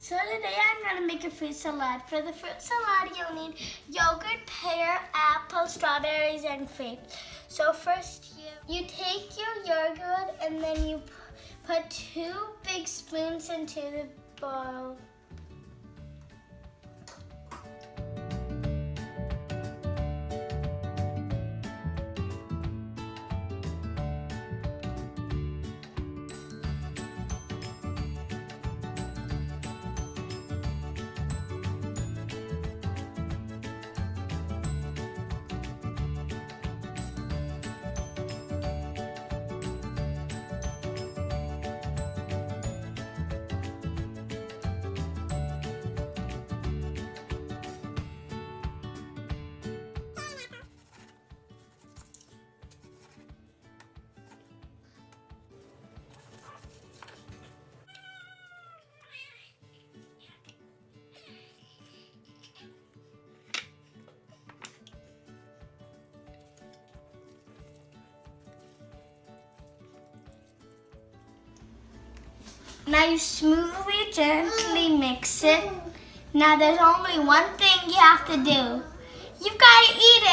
So today I'm going to make a fruit salad. For the fruit salad, you'll need yogurt, pear, apple, strawberries, and grape. So first you take your yogurt and then you put 2 big spoons into the bowl. Now you smoothly, gently mix it. Now there's only one thing you have to do. You've got to eat